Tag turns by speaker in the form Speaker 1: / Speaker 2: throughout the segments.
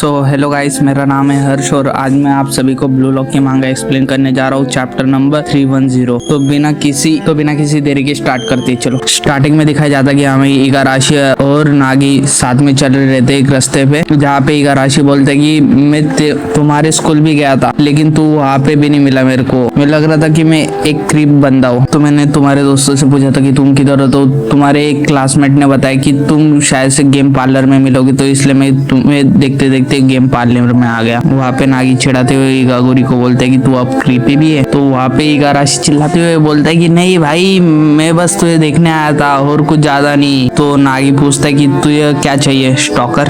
Speaker 1: So hello guys, मेरा नाम है हर्ष और आज मैं आप सभी को ब्लू लॉक की मांगा एक्सप्लेन करने जा रहा हूँ, चैप्टर नंबर 310। तो बिना किसी देरी के स्टार्ट करते हैं। चलो, स्टार्टिंग में दिखाया जाता कि हमें इगाराशी और नागी साथ में चल रहे थे एक रास्ते पे, जहाँ पे इगाराशी बोलते कि मैं तुम्हारे स्कूल भी गया था लेकिन तू वहाँ पे भी नहीं मिला। मेरे को लग रहा था कि मैं एक क्रीप बंदा हूँ। तो मैंने तुम्हारे दोस्तों से पूछा था कि तुम किधर हो, तो तुम्हारे एक क्लासमेट ने बताया कि तुम शायद से गेम पार्लर में मिलोगे, तो इसलिए मैं तुम्हें देखते देखते गेम पार्लर में आ गया। वहाँ पे नागी चिढ़ाते हुए इगागुरी को बोलते है कि तू अब क्रीपी भी है। तो वहाँ पे इगाराशी चिल्लाते हुए बोलता है कि नहीं भाई, मैं बस तुझे देखने आया था और कुछ ज्यादा नहीं। तो नागी पूछता है कि तुझे क्या चाहिए स्टॉकर।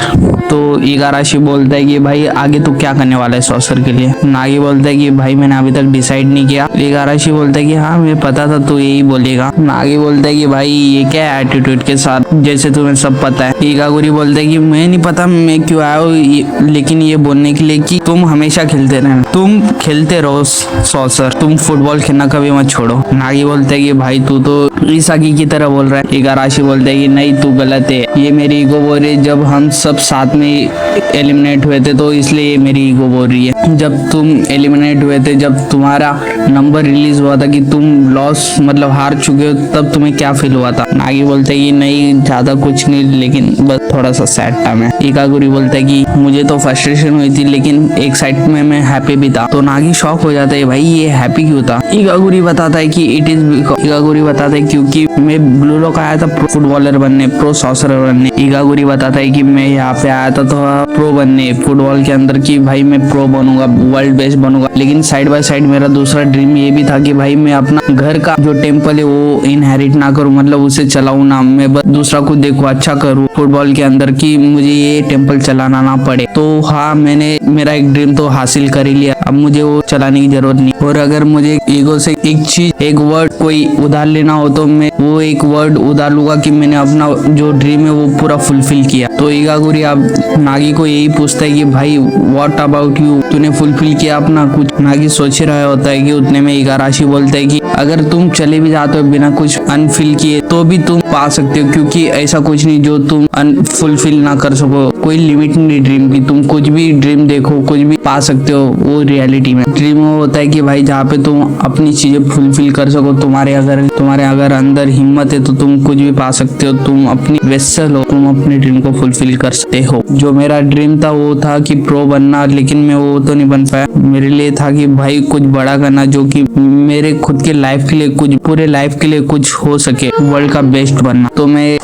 Speaker 1: तो इगाराशी बोलता है कि भाई आगे तू क्या करने वाला है सॉसर के लिए। नागी बोलता है कि भाई मैंने अभी तक डिसाइड नहीं किया। इगाराशी बोलता है कि हाँ मुझे पता था तू यही बोलेगा। नागी बोलता है कि भाई ये क्या एटीट्यूड के साथ, जैसे तुम्हें सब पता है। इगागुरी बोलता है कि मैं नहीं पता मैं क्यों आया हूँ, लेकिन ये बोलने के लिए कि तुम हमेशा खेलते रहना, तुम खेलते रहो सॉसर, तुम फुटबॉल खेलना कभी मत छोड़ो। नागी बोलता है कि भाई तू तो इसागी की तरह बोल रहा है। इगाराशी बोलता है कि नहीं तू गलत है, ये मेरी ईगो बोल रही है। जब हम सब साथ में एलिमिनेट हुए थे तो इसलिए ये मेरी ईगो बोल रही है। जब तुम एलिमिनेट हुए थे, जब तुम्हारा नंबर रिलीज हुआ था कि तुम लॉस मतलब हार चुके हो, तब तुम्हें क्या फील हुआ था। नागी बोलता है कि नहीं ज्यादा कुछ नहीं, लेकिन बस थोड़ा सा सैड था मैं। इगागुरी बोलता है कि मुझे तो फ्रस्ट्रेशन हुई थी लेकिन एक साइड में मैं हैप्पी भी था। तो नागी शॉक हो जाता है, भाई ये हैप्पी क्यों था। इगागुरी बताता है कि इगागुरी बताता है क्योंकि मैं ब्लू लॉक आया था प्रो फुटबॉलर बनने, प्रो सॉसरर बनने। इगागुरी बताता है कि मैं यहाँ पे आया था तो प्रो बनने फुटबॉल के अंदर, की भाई मैं प्रो बनूंगा, वर्ल्ड बेस्ट बनूंगा। लेकिन साइड बाय साइड मेरा दूसरा ड्रीम ये भी था कि भाई मैं अपना घर का जो टेम्पल है वो इनहेरिट ना करूं, मतलब उसे चलाऊं ना, मैं बस दूसरा को देखो अच्छा करूं फुटबॉल के अंदर, कि मुझे ये टेम्पल चलाना ना पड़े। तो हाँ, मैंने मेरा एक ड्रीम तो हासिल कर ही लिया, अब मुझे वो चलाने की जरूरत नहीं। और अगर मुझे ईगो से एक चीज, एक वर्ड कोई उधार लेना हो तो मैं वो एक वर्ड उधार लूंगा कि मैंने अपना जो ड्रीम है वो पूरा फुलफिल किया। तो इगागुरी अब नागी को यही पूछता है कि भाई व्हाट अबाउट यू, तूने फुलफिल किया अपना कुछ। नागी सोच रहा होता है कि उतने में इगाराशी बोलता है कि अगर तुम चले भी जाते हो बिना कुछ अनफिल किए तो भी तुम पा सकते हो, क्योंकि ऐसा कुछ नहीं जो तुम अनफुलफिल ना कर सको। कोई लिमिट नहीं ड्रीम की, तुम कुछ भी ड्रीम देखो, कुछ भी पा सकते हो वो रियलिटी में। ड्रीम वो होता है कि भाई जहाँ पे तुम अपनी चीजें फुलफिल कर सको, तुम्हारे अगर अंदर हिम्मत है तो तुम कुछ भी पा सकते हो, तुम अपनी वेसल हो, तुम अपने ड्रीम को फुलफिल कर सकते हो। जो मेरा ड्रीम था वो था कि प्रो बनना, लेकिन मैं वो तो नहीं बन पाया। मेरे लिए था कि भाई कुछ बड़ा करना जो कि मेरे खुद के लाइफ के लिए, कुछ पूरे लाइफ के लिए कुछ हो सके, वर्ल्ड का बेस्ट बनना।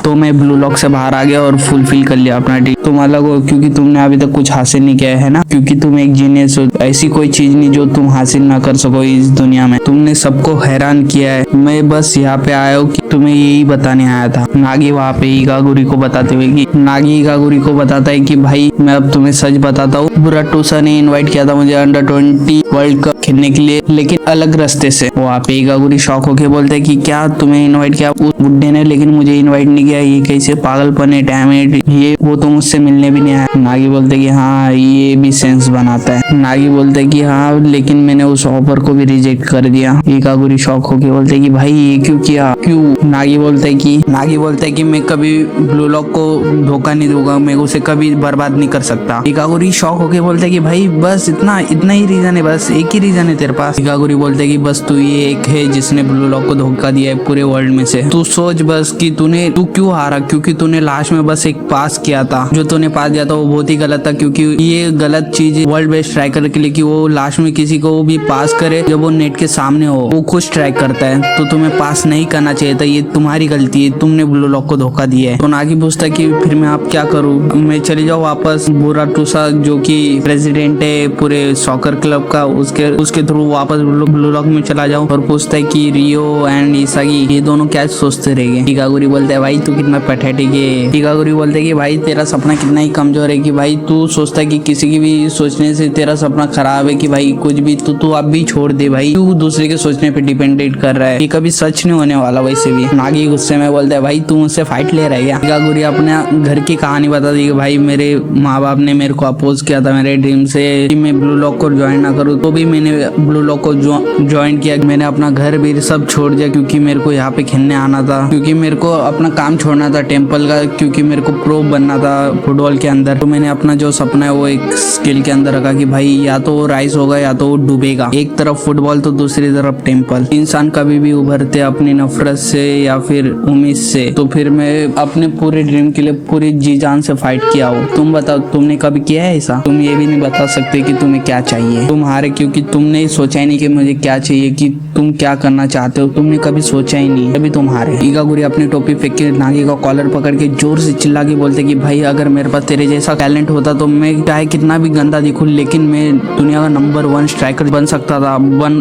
Speaker 1: तो मैं ब्लू लॉक से बाहर आ गया और फुलफिल कर लिया अपना ड्रीम। तुम अलग हो क्योंकि तुमने अभी तक कुछ हासिल नहीं किया है ना, क्योंकि तुम एक जीनियस हो, ऐसी कोई चीज नहीं जो तुम हासिल ना कर सको इस दुनिया में। तुमने सबको हैरान किया है, मैं बस यहाँ पे आया हूँ कि तुम्हें यही बताने आया था। नागी वहाँ पे इगागुरी को बताते हुए कि नागी इगागुरी को बताता है कि भाई मैं अब तुम्हें सच बताता हूँ, बुराटूसा ने इनवाइट किया था मुझे अंडर 20 वर्ल्ड कप खेलने के लिए, लेकिन अलग रास्ते से। वहाँ पे इगागुरी शॉक होके बोलते है कि क्या तुम्हें इनवाइट किया उस बुड्ढे ने, लेकिन मुझे इनवाइट नहीं किया, ये कैसे पागलपन है, डैमेट, ये वो तो मुझसे मिलने भी नहीं आया। नागी बोलते कि हाँ ये भी सेंस बनाता है। नागी बोलते कि हाँ लेकिन मैंने उस ऑफर को भी रिजेक्ट कर दिया। इगागुरी शॉक होके बोलते कि भाई ये क्यों किया, क्यों। नागी बोलते कि मैं कभी ब्लू लॉक को धोखा नहीं दूंगा, मैं उसे कभी बर्बाद नहीं कर सकता। इगागुरी शॉक होके बोलते कि भाई बस इतना ही रीजन है, बस एक ही रीजन है तेरे पास। इगागुरी बोलते कि बस तू ये एक है जिसने ब्लू लॉक को धोखा दिया है पूरे वर्ल्ड में से। तू सोच बस कि तू क्यों हारा, क्योंकि तूने लास्ट में बस एक पास किया था, जो तूने पास दिया था वो बहुत ही गलत था, क्योंकि ये गलत चीज वर्ल्ड बेस्ट स्ट्राइकर के लिए कि वो लास्ट में किसी को भी पास करे जब वो नेट के सामने हो, वो खुद स्ट्राइक करता है। तो तुम्हें पास नहीं करना चाहिए था, ये तुम्हारी गलती है, तुमने ब्लू लॉक को धोखा दिया है। तो नागी पूछता है कि फिर मैं आप क्या करूँ, मैं चले जाऊँ वापस, बुराटूसा जो कि प्रेसिडेंट है पूरे सॉकर क्लब का, उसके थ्रू वापस ब्लू लॉक में चला जाऊँ। और पूछता है कि रियो एंड इसागी ये दोनों क्या सोचते रहेंगे। इगागुरी बोलता है भाई तू कितना पैथेटिक है। इगागुरी बोलते है कि भाई तेरा सपना कितना ही कमजोर है कि भाई तू सोचता है कि किसी की भी सोचने से तेरा सपना खराब है, कि भाई कुछ भी तू अब भी छोड़ दे भाई, तू दूसरे के सोचने पे डिपेंडेंट कर रहा है, ये कभी सच नहीं होने वाला। वैसे भी नागी गुस्से में बोलता है भाई तू मुझसे फाइट ले रहा है क्या। इगागुरी अपने घर की कहानी बता दी कि भाई मेरे माँ बाप ने मेरे को अपोज किया था मेरे ड्रीम से कि मैं ब्लू लॉक को ज्वाइन ना करूँ, तो भी मैंने ब्लू लॉक को ज्वाइन किया। मैंने अपना घर भी सब छोड़ दिया क्योंकि मेरे को यहाँ पे खेलने आना था, क्योंकि मेरे को अपना काम छोड़ना था टेम्पल का, क्योंकि मेरे को प्रो बनना था फुटबॉल फुटबॉल के अंदर। तो मैंने अपना जो सपना है वो एक स्किल के अंदर रखा कि भाई या तो वो राइज होगा या तो वो डूबेगा। एक तरफ फुटबॉल तो दूसरी तरफ टेम्पल। इंसान कभी भी उभरते अपनी नफरत से या फिर उम्मीद से, तो फिर मैं अपने पूरे ड्रीम के लिए पूरी जी जान से फाइट किया हूँ। तुम बताओ, तुमने कभी किया है ऐसा? तुम ये भी नहीं बता सकते कि तुम्हें क्या चाहिए। तुम हारे क्योंकि तुमने सोचा ही नहीं कि मुझे क्या चाहिए, कि तुम क्या करना चाहते हो। तुमने कभी सोचा ही नहीं, तभी तुम हारे। इगागुरी अपनी टोपी फेंक के नागी का कॉलर पकड़ के जोर से चिल्ला के बोलते कि भाई अगर मेरे पास तेरे जैसा टैलेंट होता तो मैं चाहे कितना भी गंदा दिखूं, लेकिन मैं दुनिया का नंबर 1 स्ट्राइकर बन सकता था।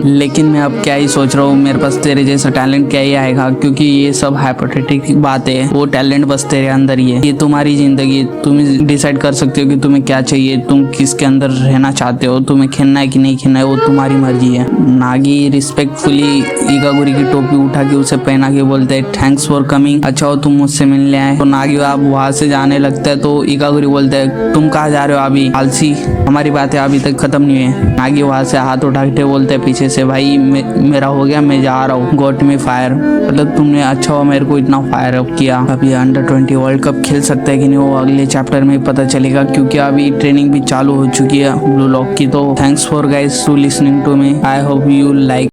Speaker 1: लेकिन मैं अब क्या ही सोच रहा हूँ, मेरे पास तेरे जैसा टैलेंट क्या ही आएगा, क्योंकि ये सब हाइपोथेटिक बात है। वो टैलेंट बस तेरे अंदर ही है। ये तुम्हारी जिंदगी, तुम डिसाइड कर सकते हो कि तुम्हें क्या चाहिए, तुम किसके अंदर रहना चाहते हो, तुम्हें खेलना है कि नहीं खेलना है, वो तुम्हारी मर्जी है। नागी रिस्पेक्टफुली इगागुरी की टोपी उठा के उसे पहना के बोलते है थैंक्स फॉर कमिंग। अच्छा हो तुम मुझसे मिलने आए। तो नागी आप वहां से जाने लगता है तो इगागुरी बोलते है तुम कहाँ जा रहे हो अभी आलसी, हमारी बातें अभी तक खत्म नहीं है। नागी वहां से हाथ उठा के बोलते है पीछे से भाई मेरा हो गया, मैं जा रहा हूँ। गॉट मी फायर, मतलब तुमने अच्छा हुआ मेरे को इतना फायर अप किया। अभी अंडर 20 वर्ल्ड कप खेल सकता है कि नहीं वो अगले चैप्टर में पता चलेगा, क्योंकि अभी ट्रेनिंग भी चालू हो चुकी है ब्लू लॉक की। तो thanks for guys to listening to me. I hope you like